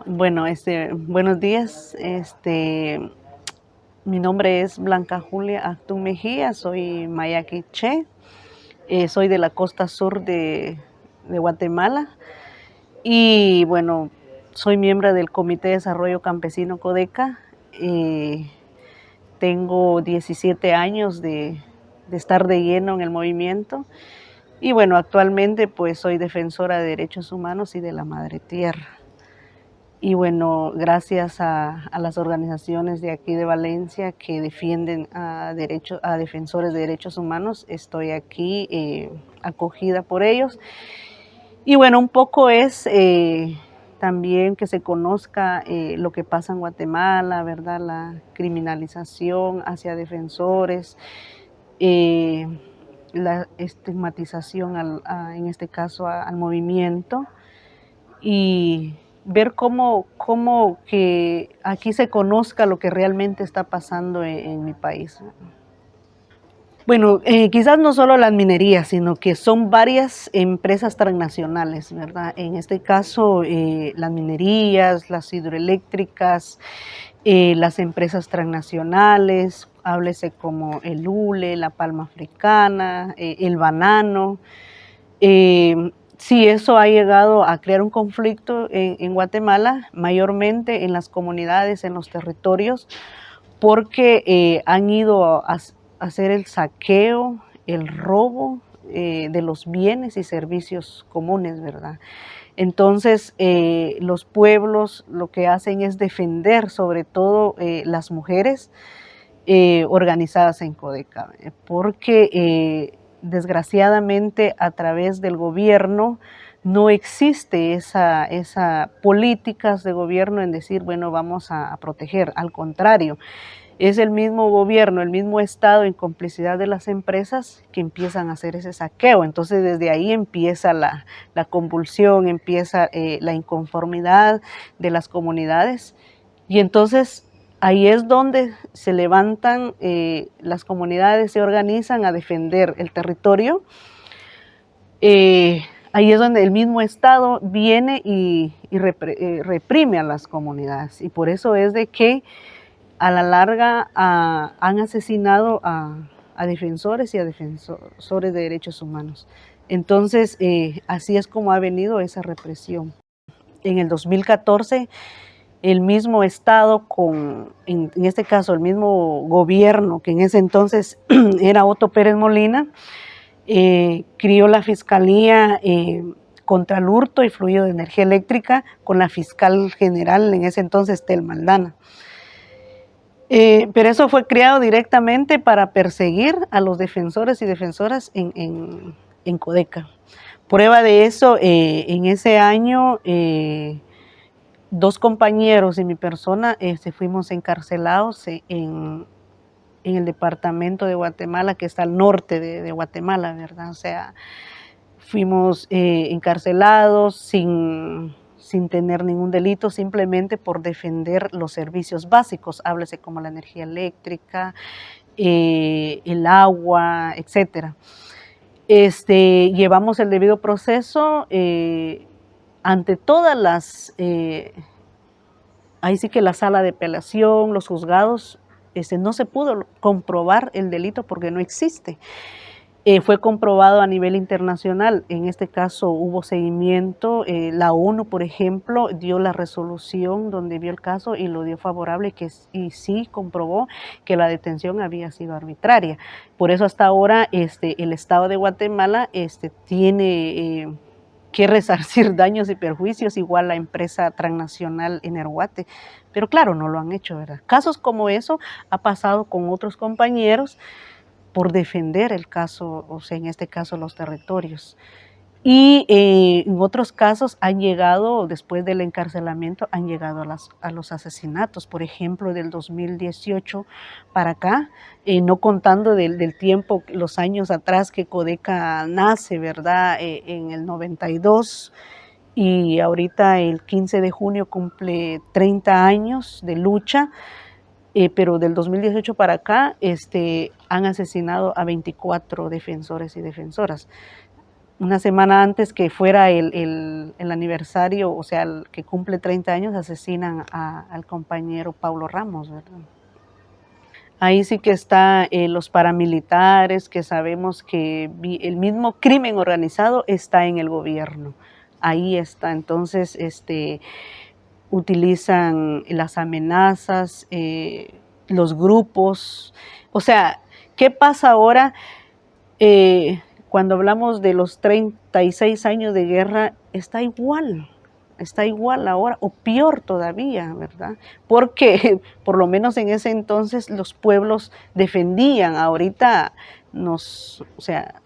Bueno, buenos días. Mi nombre es Blanca Julia Actún Mejía, soy maya quiché, soy de la costa sur de Guatemala y bueno, soy miembro del Comité de Desarrollo Campesino Codeca. Tengo 17 años de estar de lleno en el movimiento y bueno, actualmente pues soy defensora de derechos humanos y de la madre tierra. Y bueno, gracias a las organizaciones de aquí de Valencia que defienden a defensores de derechos humanos, estoy aquí acogida por ellos. Y bueno, un poco es también que se conozca lo que pasa en Guatemala, ¿verdad? La criminalización hacia defensores, eh, la estigmatización en este caso al movimiento y ver cómo que aquí se conozca lo que realmente está pasando en mi país. Bueno, quizás no solo las minerías, sino que son varias empresas transnacionales, ¿verdad? En este caso, las minerías, las hidroeléctricas, las empresas transnacionales, háblese como el hule, la palma africana, el banano. Sí, eso ha llegado a crear un conflicto en Guatemala, mayormente en las comunidades, en los territorios, porque han ido a hacer el saqueo, el robo de los bienes y servicios comunes, ¿verdad? Entonces, los pueblos lo que hacen es defender sobre todo las mujeres organizadas en Codeca, porque desgraciadamente a través del gobierno no existe esa políticas de gobierno en decir, bueno, vamos a proteger, al contrario, es el mismo gobierno, el mismo Estado en complicidad de las empresas que empiezan a hacer ese saqueo. Entonces desde ahí empieza la convulsión, empieza la inconformidad de las comunidades y entonces ahí es donde se levantan las comunidades, se organizan a defender el territorio. Ahí es donde el mismo Estado viene y reprime a las comunidades y por eso es de que a la larga han asesinado a defensores y a defensores de derechos humanos. Entonces, así es como ha venido esa represión. En el 2014, el mismo Estado, en este caso el mismo gobierno, que en ese entonces era Otto Pérez Molina, crió la Fiscalía contra el hurto y fluido de energía eléctrica con la fiscal general en ese entonces, Telma Aldana. Pero eso fue creado directamente para perseguir a los defensores y defensoras en Codeca. Prueba de eso, en ese año, dos compañeros y mi persona fuimos encarcelados en el departamento de Guatemala, que está al norte de Guatemala, ¿verdad? O sea, fuimos encarcelados sin tener ningún delito, simplemente por defender los servicios básicos, háblese como la energía eléctrica, el agua, etcétera. Llevamos el debido proceso ante todas ahí sí que la sala de apelación, los juzgados, no se pudo comprobar el delito porque no existe. Fue comprobado a nivel internacional, en este caso hubo seguimiento, la ONU, por ejemplo, dio la resolución donde vio el caso y lo dio favorable y sí comprobó que la detención había sido arbitraria. Por eso hasta ahora el Estado de Guatemala tiene que resarcir daños y perjuicios, igual la empresa transnacional Energuate, pero claro, no lo han hecho, ¿verdad? Casos como eso ha pasado con otros compañeros, por defender el caso, o sea, en este caso los territorios. Y en otros casos han llegado, después del encarcelamiento, han llegado a los asesinatos. Por ejemplo, del 2018 para acá, no contando del tiempo, los años atrás que Codeca nace, ¿verdad? En el 92 y ahorita el 15 de junio cumple 30 años de lucha. Pero del 2018 para acá han asesinado a 24 defensores y defensoras. una semana antes que fuera el aniversario, o sea, el que cumple 30 años, asesinan al compañero Paulo Ramos, ¿verdad? Ahí sí que está los paramilitares, que sabemos que el mismo crimen organizado está en el gobierno. Ahí está, entonces utilizan las amenazas, los grupos. O sea, ¿qué pasa ahora? Cuando hablamos de los 36 años de guerra, está igual ahora, o peor todavía, ¿verdad? Porque por lo menos en ese entonces los pueblos defendían, ahorita o sea,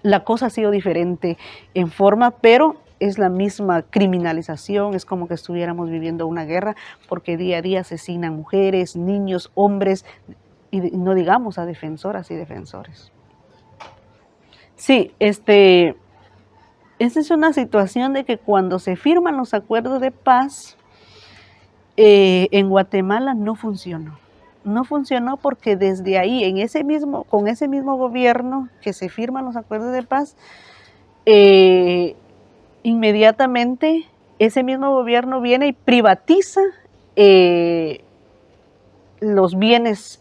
la cosa ha sido diferente en forma, pero es la misma criminalización, es como que estuviéramos viviendo una guerra, porque día a día asesinan mujeres, niños, hombres, y no digamos a defensoras y defensores. Sí, esa es una situación de que cuando se firman los acuerdos de paz, en Guatemala no funcionó. No funcionó porque desde ahí, con ese mismo gobierno que se firman los acuerdos de paz, inmediatamente ese mismo gobierno viene y privatiza los bienes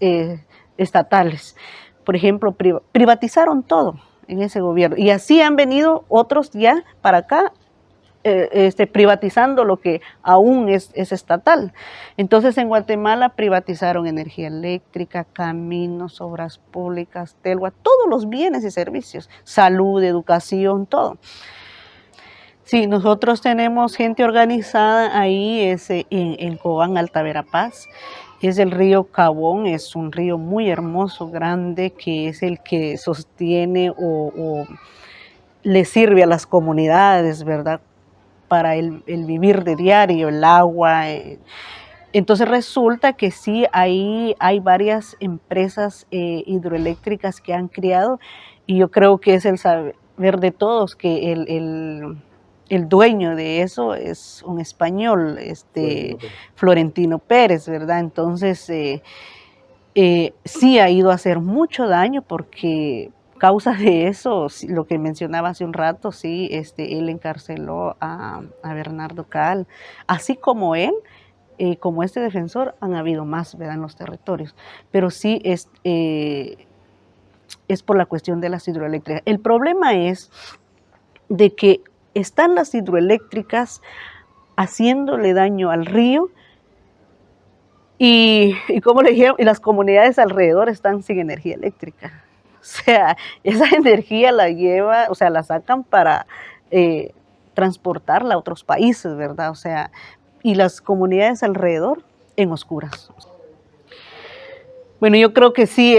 estatales. Por ejemplo, privatizaron todo en ese gobierno. Y así han venido otros ya para acá, privatizando lo que aún es estatal. Entonces en Guatemala privatizaron energía eléctrica, caminos, obras públicas, telgua, todos los bienes y servicios, salud, educación, todo. Sí, nosotros tenemos gente organizada ahí en Cobán, Alta Verapaz. Es el río Cabón, es un río muy hermoso, grande, que es el que sostiene o le sirve a las comunidades, ¿verdad? Para el vivir de diario, el agua. Entonces resulta que sí, ahí hay varias empresas hidroeléctricas que han criado, y yo creo que es el saber de todos que el dueño de eso es un español, Florentino Pérez, ¿verdad? Entonces sí ha ido a hacer mucho daño porque causa de eso, lo que mencionaba hace un rato, sí, él encarceló a Bernardo Cal, así como él, como este defensor, han habido más, ¿verdad?, en los territorios, pero sí es por la cuestión de las hidroeléctricas. El problema es de que están las hidroeléctricas haciéndole daño al río y como le dijeron, y las comunidades alrededor están sin energía eléctrica. O sea, esa energía la lleva, o sea, la sacan para transportarla a otros países, ¿verdad? O sea, y las comunidades alrededor en oscuras. Bueno, yo creo que sí,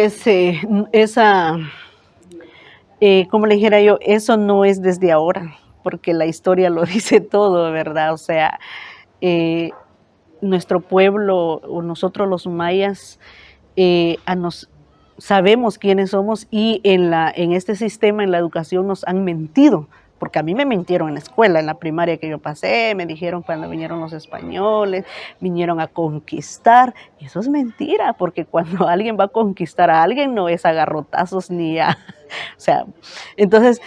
como le dijera yo, eso no es desde ahora, porque la historia lo dice todo, ¿verdad? O sea, eh, nuestro pueblo o nosotros los mayas sabemos quiénes somos, y en este sistema, en la educación, nos han mentido. Porque a mí me mintieron en la escuela, en la primaria que yo pasé, me dijeron cuando vinieron los españoles, vinieron a conquistar. Y eso es mentira, porque cuando alguien va a conquistar a alguien no es a garrotazos ni a... O sea, entonces,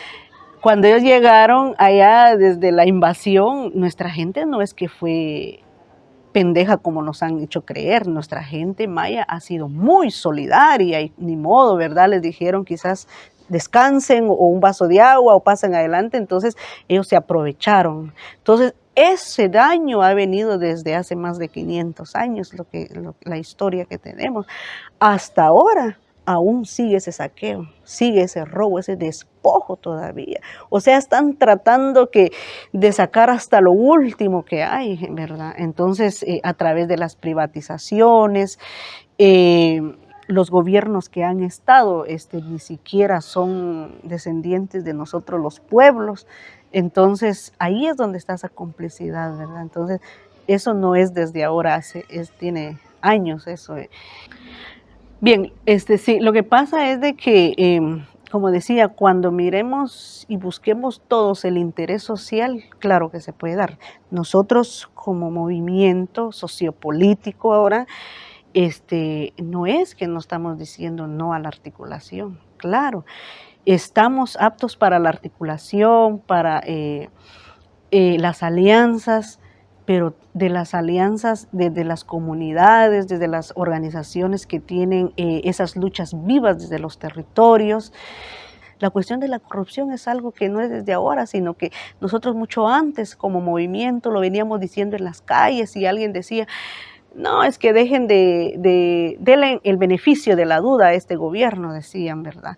cuando ellos llegaron allá desde la invasión, nuestra gente no es que fue pendeja como nos han hecho creer. Nuestra gente maya ha sido muy solidaria y ni modo, ¿verdad? Les dijeron quizás descansen o un vaso de agua o pasen adelante, entonces ellos se aprovecharon. Entonces ese daño ha venido desde hace más de 500 años, la historia que tenemos. Hasta ahora aún sigue ese saqueo, sigue ese robo, ese despojo todavía. O sea, están tratando de sacar hasta lo último que hay, ¿verdad? Entonces, a través de las privatizaciones, los gobiernos que han estado ni siquiera son descendientes de nosotros los pueblos. Entonces, ahí es donde está esa complicidad, ¿verdad? Entonces, eso no es desde ahora, tiene años eso. Bien, sí, lo que pasa es de que, como decía, cuando miremos y busquemos todos el interés social, claro que se puede dar. Nosotros como movimiento sociopolítico ahora, no es que no estamos diciendo no a la articulación, claro, estamos aptos para la articulación, para las alianzas, pero de las alianzas desde las comunidades, desde las organizaciones que tienen esas luchas vivas desde los territorios. La cuestión de la corrupción es algo que no es desde ahora, sino que nosotros mucho antes como movimiento lo veníamos diciendo en las calles y alguien decía, no, es que dejen denle el beneficio de la duda a este gobierno, decían, ¿verdad?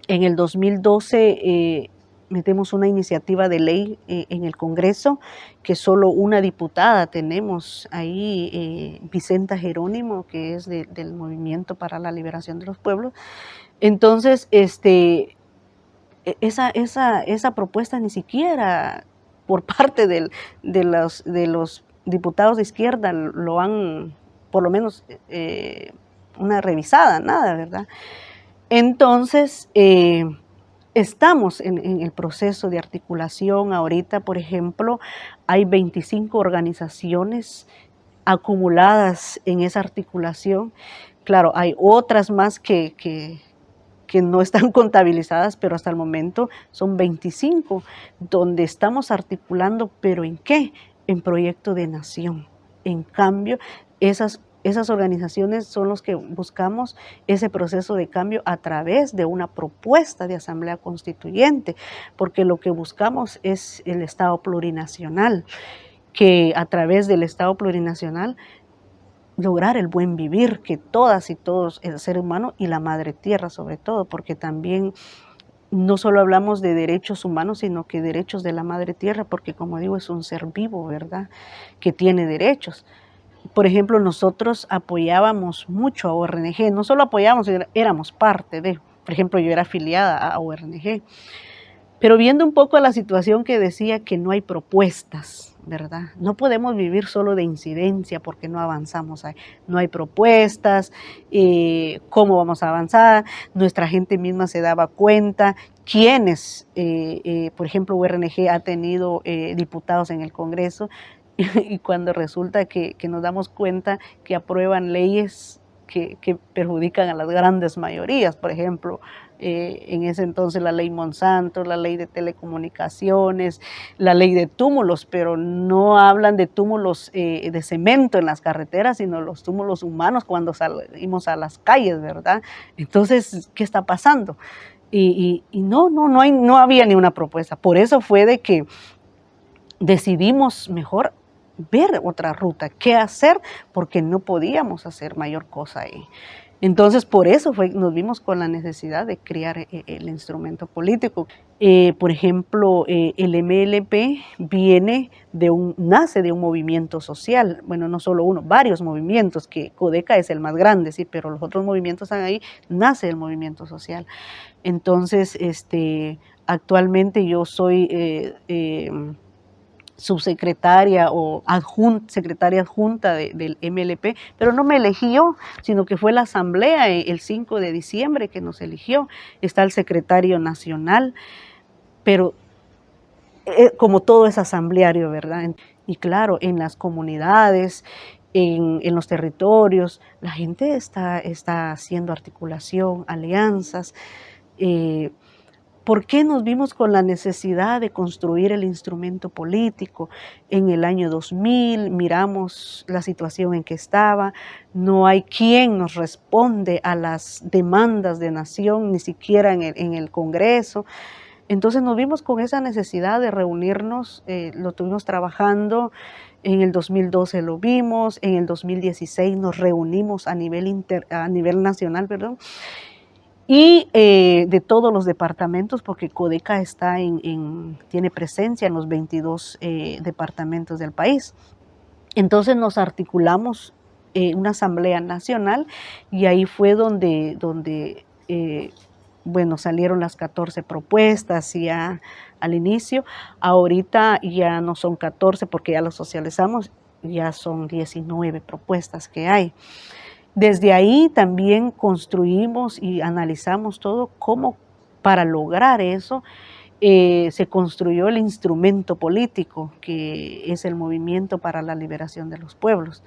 En el 2012 metemos una iniciativa de ley en el Congreso, que solo una diputada tenemos ahí, Vicenta Jerónimo, que es del Movimiento para la Liberación de los Pueblos. Entonces, esa propuesta ni siquiera por parte de los diputados de izquierda lo han, por lo menos, una revisada, nada, ¿verdad? Entonces, estamos en el proceso de articulación. Ahorita, por ejemplo, hay 25 organizaciones acumuladas en esa articulación. Claro, hay otras más que no están contabilizadas, pero hasta el momento son 25, donde estamos articulando, ¿pero en qué? En proyecto de nación. En cambio, esas organizaciones son los que buscamos ese proceso de cambio a través de una propuesta de asamblea constituyente, porque lo que buscamos es el Estado plurinacional, que a través del Estado plurinacional lograr el buen vivir, que todas y todos, el ser humano y la madre tierra sobre todo, porque también no solo hablamos de derechos humanos, sino que derechos de la madre tierra, porque como digo, es un ser vivo, ¿verdad?, que tiene derechos. Por ejemplo, nosotros apoyábamos mucho a ORNG, no solo apoyábamos, éramos parte de, por ejemplo, yo era afiliada a ORNG, pero viendo un poco la situación que decía que no hay propuestas, ¿verdad? No podemos vivir solo de incidencia porque no avanzamos ahí. No hay propuestas, cómo vamos a avanzar, nuestra gente misma se daba cuenta, quiénes, por ejemplo, URNG ha tenido diputados en el Congreso y cuando resulta que nos damos cuenta que aprueban leyes que perjudican a las grandes mayorías, por ejemplo, en ese entonces la ley Monsanto, la ley de telecomunicaciones, la ley de túmulos, pero no hablan de túmulos de cemento en las carreteras, sino los túmulos humanos cuando salimos a las calles, ¿verdad? Entonces, ¿qué está pasando? Y no había ni una propuesta. Por eso fue de que decidimos mejor ver otra ruta, qué hacer, porque no podíamos hacer mayor cosa ahí. Entonces, por eso nos vimos con la necesidad de crear el instrumento político. Por ejemplo, el MLP nace de un movimiento social, bueno, no solo uno, varios movimientos, que Codeca es el más grande, sí, pero los otros movimientos están ahí, nace el movimiento social. Entonces, actualmente yo soy subsecretaria o secretaria adjunta del MLP, pero no me elegí yo, sino que fue la asamblea el 5 de diciembre que nos eligió. Está el secretario nacional, pero como todo es asambleario, ¿verdad? Y claro, en las comunidades, en los territorios, la gente está haciendo articulación, alianzas. ¿Por qué nos vimos con la necesidad de construir el instrumento político? En el año 2000 miramos la situación en que estaba, no hay quien nos responde a las demandas de nación, ni siquiera en el Congreso. Entonces nos vimos con esa necesidad de reunirnos, lo estuvimos trabajando, en el 2012 lo vimos, en el 2016 nos reunimos a nivel nacional, perdón, y de todos los departamentos, porque Codeca tiene presencia en los 22 departamentos del país. Entonces nos articulamos una asamblea nacional y ahí fue donde bueno, salieron las 14 propuestas ya al inicio. Ahorita ya no son 14 porque ya lo socializamos, ya son 19 propuestas que hay. Desde ahí también construimos y analizamos todo cómo para lograr eso se construyó el instrumento político que es el Movimiento para la Liberación de los Pueblos.